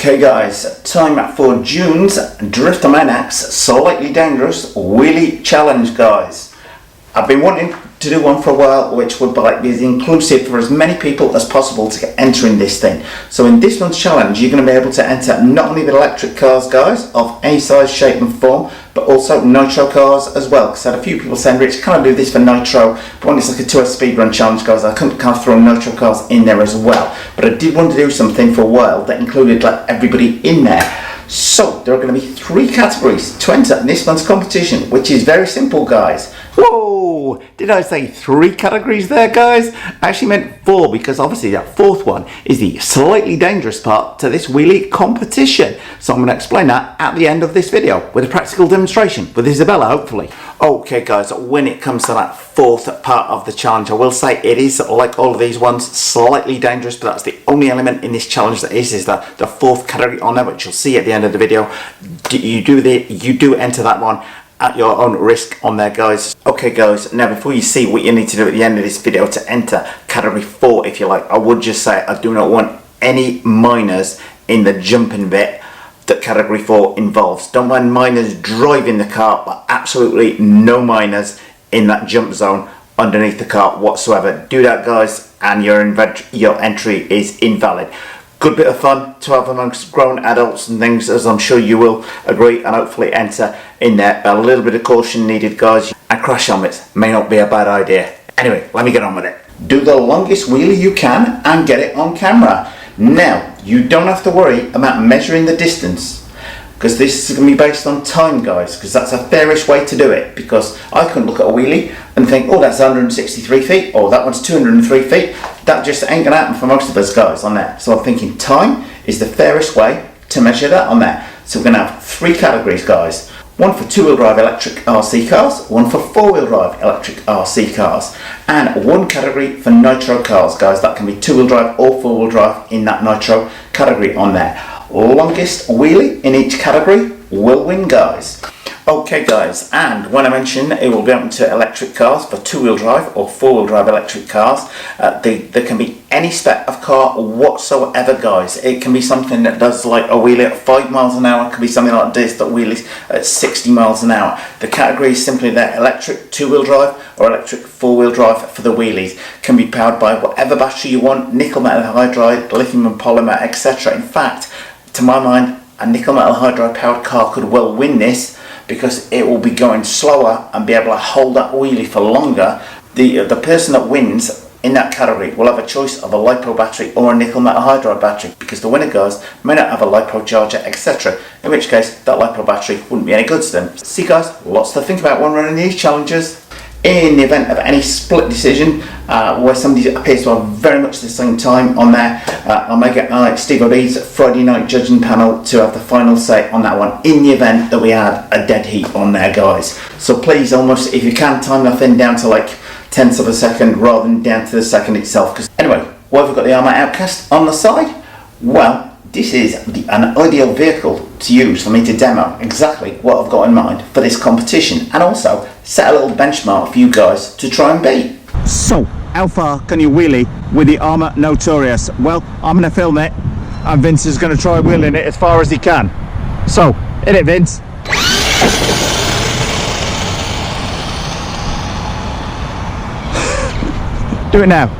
Okay guys, time for June's Driftomaniacs Slightly Dangerous Wheelie Challenge guys. I've been wanting to do one for a while which would be inclusive for as many people as possible to get entering this thing. So in this month's challenge you're going to be able to enter not only the electric cars guys of any size, shape and form, but also nitro cars as well, because I had a few people saying, Rich, can I do this for nitro? But when it's like a 2 hour speedrun challenge guys, I couldn't kind of throw nitro cars in there as well. But I did want to do something for a while that included like everybody in there. So there are going to be 3 categories to enter in this month's competition, which is very simple guys. Whoa! Did I say 3 categories there guys? I actually meant 4, because obviously that 4th one is the slightly dangerous part to this wheelie competition. So I'm going to explain that at the end of this video with a practical demonstration with Isabella hopefully. Okay guys, when it comes to that 4th part of the challenge, I will say it is like all of these ones slightly dangerous, but that's the only element in this challenge that is the 4th category on there, which you'll see at the end of the video. You do enter that one at your own risk on there guys. Okay guys, now before you see what you need to do at the end of this video to enter category 4 if you like, I would just say I do not want any minors in the jumping bit that category 4 involves. Don't mind minors driving the car, but absolutely no minors in that jump zone underneath the car whatsoever. Do that guys and your entry is invalid. Good bit of fun to have amongst grown adults and things, as I'm sure you will agree and hopefully enter in there. A little bit of caution needed guys, and crash helmets may not be a bad idea. Anyway, let me get on with it. Do the longest wheelie you can and get it on camera. Now, you don't have to worry about measuring the distance, because this is going to be based on time guys, because that's a fairish way to do it, because I couldn't look at a wheelie and think, oh that's 163 feet, or that one's 203 feet. That just ain't going to happen for most of us guys on there. So I'm thinking time is the fairest way to measure that on there. So we're going to have 3 categories guys. One for 2-wheel drive electric RC cars, one for 4-wheel drive electric RC cars, and 1 category for nitro cars guys. That can be 2-wheel drive or 4-wheel drive in that nitro category on there. Longest wheelie in each category will win guys. Okay guys, and when I mention it will be open to electric cars for 2-wheel drive or 4-wheel drive electric cars, there can be any spec of car whatsoever guys. It can be something that does like a wheelie at 5 miles an hour, it can be something like this that wheelies at 60 miles an hour. The category is simply that electric 2-wheel drive or electric 4-wheel drive for the wheelies. Can be powered by whatever battery you want, nickel metal hydride, lithium and polymer, etc. In fact, to my mind, a nickel metal hydride powered car could well win this, because it will be going slower and be able to hold that wheelie for longer. The person that wins in that category will have a choice of a LiPo battery or a nickel metal hydride battery, because the winner guys may not have a LiPo charger, etc. In which case that LiPo battery wouldn't be any good to them. See guys, lots to think about when running these challenges. In the event of any split decision where somebody appears to have very much the same time on there, I may get Steve O'B's Friday night judging panel to have the final say on that one, in the event that we had a dead heat on there guys. So please, almost if you can, time that thing down to like tenths of a second rather than down to the second itself. Because anyway, why have we got the Armour Outcast on the side? Well, this is an ideal vehicle to use for me to demo exactly what I've got in mind for this competition, and also set a little benchmark for you guys to try and beat. So, how far can you wheelie with the Armour Notorious? Well, I'm going to film it, and Vince is going to try wheeling it as far as he can. So, hit it Vince. Do it now.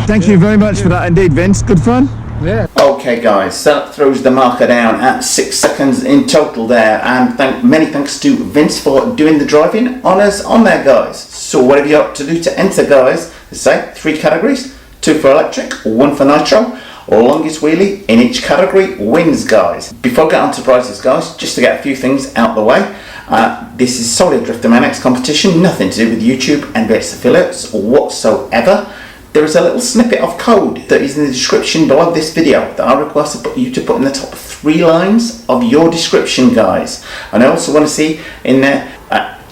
Thank you very much for that indeed, Vince. Good fun? Yeah. Okay guys, so that throws the marker down at 6 seconds in total there, and many thanks to Vince for doing the driving honours on there guys. So what have you got to do to enter guys? Let's say 3 categories, 2 for electric, 1 for nitro. Longest wheelie in each category wins guys. Before I get on to prizes guys, just to get a few things out the way, this is solely a Driftomaniacs competition, nothing to do with YouTube and its affiliates whatsoever. There is a little snippet of code that is in the description below this video that I request you to put in the top 3 lines of your description guys. And I also want to see in there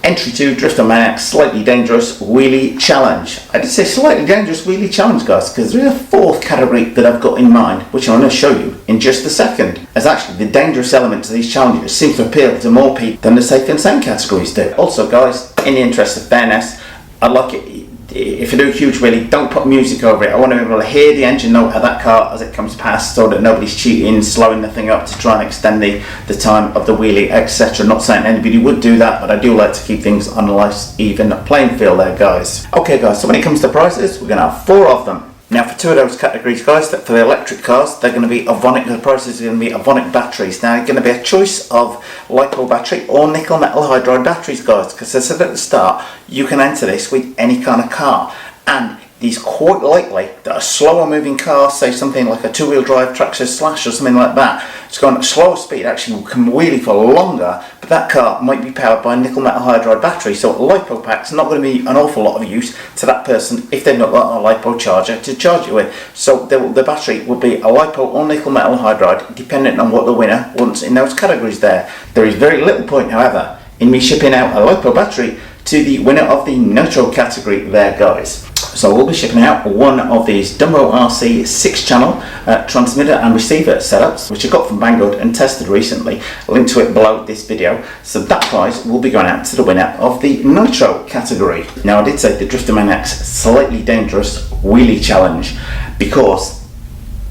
Entry to Driftomaniacs Slightly Dangerous Wheelie Challenge. I did say Slightly Dangerous Wheelie Challenge, guys, because there is a fourth category that I've got in mind, which I'm going to show you in just a second. As actually the dangerous element to these challenges seems to appeal to more people than the safe and sane categories do. Also, guys, in the interest of fairness, I'd like it, if you do a huge wheelie, don't put music over it. I want to be able to hear the engine note of that car as it comes past, so that nobody's cheating, slowing the thing up to try and extend the time of the wheelie, etc. Not saying anybody would do that, but I do like to keep things on a nice, even playing field there, guys. Okay, guys, so when it comes to prizes, we're going to have 4 of them. Now, for 2 of those categories, guys, for the electric cars, they're going to be Avonic. The prices are going to be Avonic batteries. Now, it's going to be a choice of LiPo battery or nickel metal hydride batteries, guys. Because as I said at the start, you can enter this with any kind of car, and these quite likely that a slower moving car, say something like a 2-wheel drive Traxxas Slash or something like that, it's going at a slower speed, actually can wheelie for longer, but that car might be powered by a nickel metal hydride battery, so a LiPo pack's not going to be an awful lot of use to that person if they've not got a LiPo charger to charge it with. So the battery would be a LiPo or nickel metal hydride, depending on what the winner wants in those categories there. There is very little point, however, in me shipping out a LiPo battery to the winner of the Nitro category there, guys. So we'll be shipping out one of these Dumbo RC 6-channel transmitter and receiver setups, which I got from Banggood and tested recently. Link to it below this video. So that prize will be going out to the winner of the Nitro category. Now, I did say the Driftomaniacs Slightly Dangerous Wheelie Challenge because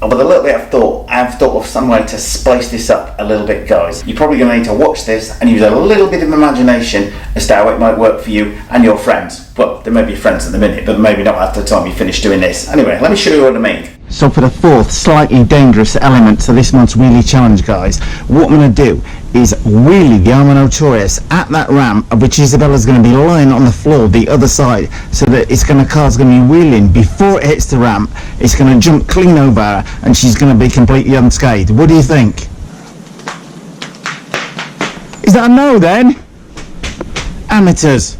with a little bit of thought, I've thought of some way to spice this up a little bit, guys. You're probably going to need to watch this and use a little bit of imagination as to how it might work for you and your friends. Well, there may be friends in the minute, but maybe not after the time you finish doing this. Anyway, let me show you what I mean. So for the 4th slightly dangerous element to this month's wheelie challenge, guys, what I'm going to do is wheelie the Arma Notorious at that ramp, which Isabella's going to be lying on the floor the other side, so that car's going to be wheeling before it hits the ramp. It's going to jump clean over her and she's going to be completely unscathed. What do you think? Is that a no then? Amateurs.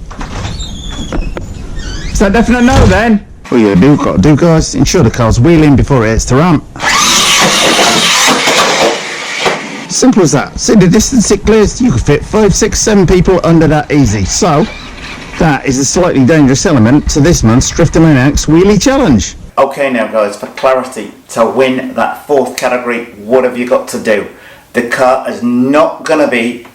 Is that a definite no then? Well, you got to do, guys, ensure the car's wheeling before it hits the ramp. Simple as that. See the distance it clears? You could fit 5, 6, 7 people under that easy. So, that is a slightly dangerous element to this month's Driftomaniacs Wheelie Challenge. Okay, now, guys, for clarity, to win that 4th category, what have you got to do? The car is not going to be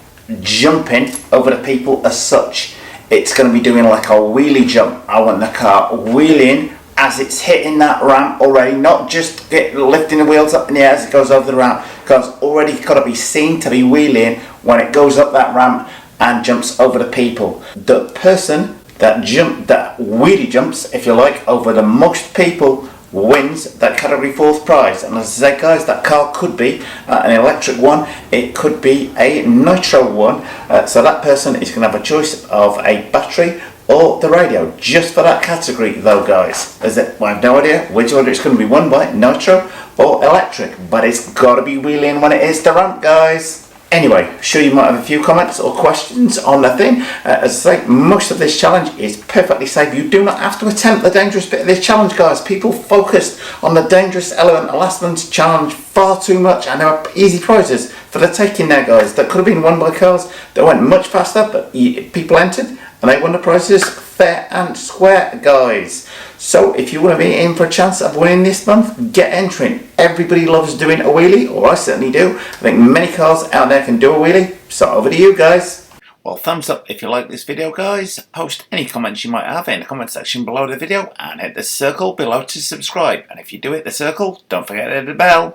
jumping over the people as such. It's going to be doing like a wheelie jump. I want the car wheeling as it's hitting that ramp already, not just lifting the wheels up in the air as it goes over the ramp. Car's already got to be seen to be wheeling when it goes up that ramp and jumps over the people. The person that wheelie jumps, if you like, over the most people wins that category 4th prize. And as I say, guys, that car could be an electric one, it could be a nitro one, so that person is going to have a choice of a battery or the radio, just for that category though, guys. I have no idea which order it's going to be won by, nitro or electric, but it's got to be wheeling when it is the ramp, guys. Anyway, sure, you might have a few comments or questions on the thing. As I say, most of this challenge is perfectly safe. You do not have to attempt the dangerous bit of this challenge, guys. People focused on the dangerous element of last month's challenge far too much, and there are easy prizes for the taking there, guys, that could have been won by cars that went much faster, but people entered and they won the prizes fair and square, guys. So if you want to be in for a chance of winning this month, get entering. Everybody loves doing a wheelie, or I certainly do. I think many cars out there can do a wheelie, so over to you, guys. Well, thumbs up if you like this video, guys. Post any comments you might have in the comment section below the video, and hit the circle below to subscribe. And if you do hit the circle, don't forget to hit the bell.